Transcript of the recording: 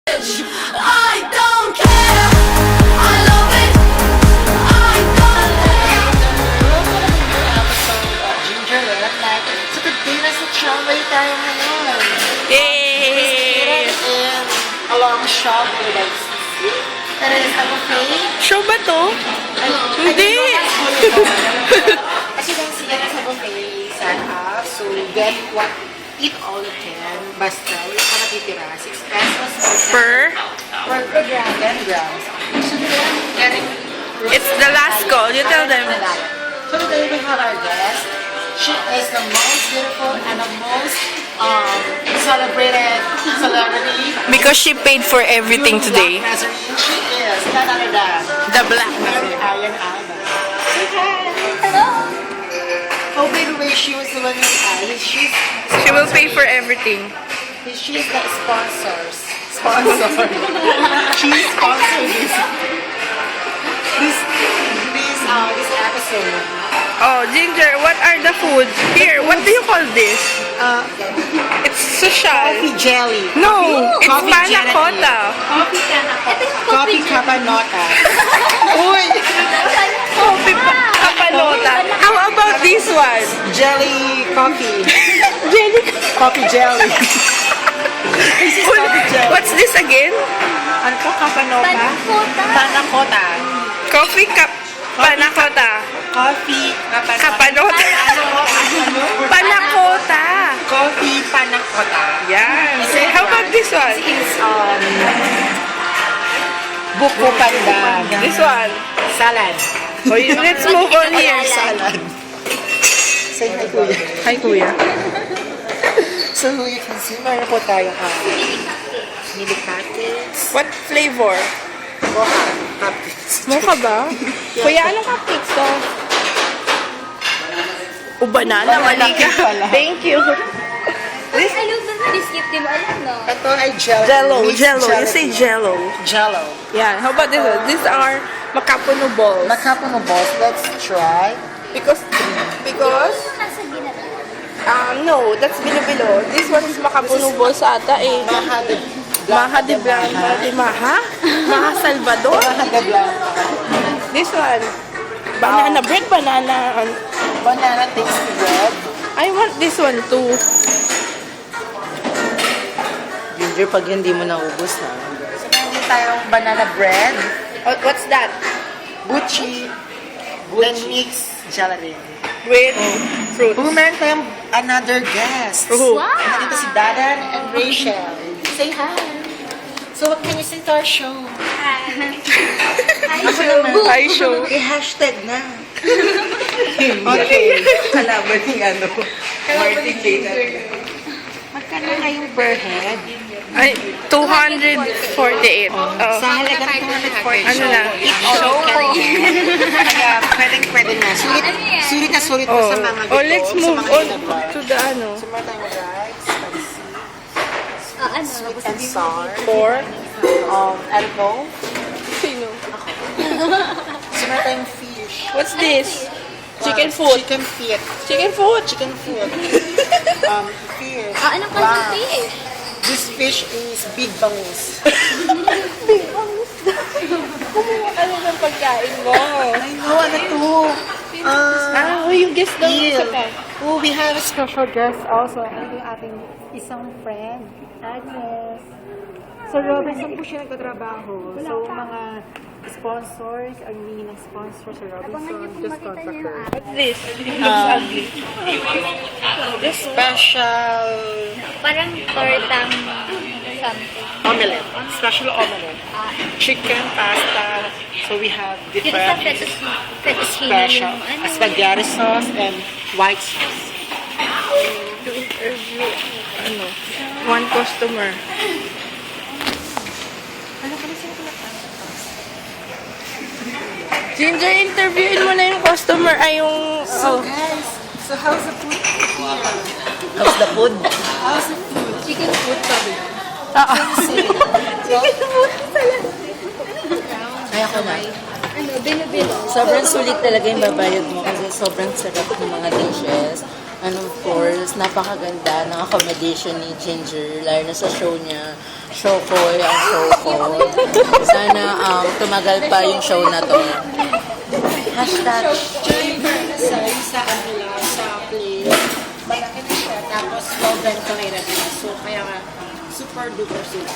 I don't care. I love it. I don't care. Ginger Red Night. So today nasa Chambay tayo ngayon. Yay! And along shop with like that is a buffet. Show ba to? Hindi! As you can see, it is a buffet set up. So get what, eat all you can. Basta, yung mga natitira, 6 pesos Per? per gram, 10 grams. So getting It's the last call. You tell them. So today we have our guest. She is the most beautiful and the most celebrated celebrity. Because she paid for everything today. She is none other than The black. Mary Ayan Ana. Say hi. Hello. Oh, by the way, she was the one who she's She will pay for everything. she's the sponsors. Sponsor. She sponsored this episode. Oh, Ginger, what are the foods? Here, what do you call this? It's social. Coffee jelly. No, it's Coffee panna jelly. cotta. Coffee capanota. Uy! Coffee kapanota. How about this one? Jelly coffee. Jelly. Coffee jelly. This is coffee jelly. What's this again? Ano po? Capanota? Panna cotta. Coffee panna cotta. Coffee Kapanota. Panna cotta. Coffee panna cotta. Yan. How about this one? Is buko pandan. This one. Salad. Oh, let's move on here. Salad. Say hi, kuya. Hi, kuya. So you can see, meron po tayong milk cupcakes. What flavor? Mocha cupcakes. Mocha ba? Kuya, anong cupcakes to? O, banana. Mali ka. Thank you. This, I love the biscuit, di mo alam, no? Ito ay jello. Jello. Mixed Jello. You jelly. say jello. Jello. Yeah. How about this one? These are makapuno balls. Makapuno balls. Let's try. Because, Nasa ginata. no, that's bilo-bilo. This one is makapuno balls ata eh. Maha de Blanca. De Maha? Maha Salvador? Maha de Blanca. This one. Banana bread, banana. Banana tasty bread. I want this one too. Ginger, pag hindi mo naubos na. So, meron tayong banana bread. What's that? Gucci. Then mix gelatin. With fruit. Oh, meron tayong another guest. Who? Nandito si Dadan and Rachel. Say hi. So, what can you say to our show? Hi, Ako naman. Hi, show. I-hashtag na. Okay. Kalaban ni ano. Martin Data. Magkano kayong per head? Ay, 248. Sa halagang 240. Ano na? Show. Kaya pwedeng-pwede na. Sulit na sulit po sa mga Oh, let's sa move mga on ginagawa. to the ano. So, meron tayong rice, ano? sweet and sour. Pork. I don't know. Sino? So, meron tayong fish. What's this? Chicken foot. Chicken feet. Chicken foot. Chicken foot. Fish. Anong Wow. klaseng fish? This fish is big bangus. Kumuha ka na ng pagkain mo. I know, ano to? You guess daw Eel. isa pa. Oh, we have a special guest also. Ano yung ating isang friend, Agnes. So, Robinson po siya nagtatrabaho. So, mga sponsors, ang humingi ng sponsor sa Robinson, just contact her. What's this? It looks ugly. This special Parang tortang something. omelette. Special omelette. Chicken, pasta. So, we have Yun sa different fettuccine special yung ano. spaghetti sauce and white sauce. To interview, ano, one customer. Ginger, interviewin mo na yung customer, ay yung... So, guys, so how's the food here? How's the food? How's the food? Chicken food sabi. Kaya ko na. Ano, bilo-bilo. Sobrang sulit talaga yung babayad mo kasi sobrang sarap ng mga dishes. And of course, napakaganda ng accommodation ni Ginger, lalo na sa show niya. Shokoy ang show ko. Sana tumagal pa yung show na to. Hashtag. During sa ano lang, sa play, malaki na siya. Tapos, low ventilated na. So, kaya nga, super duper sila.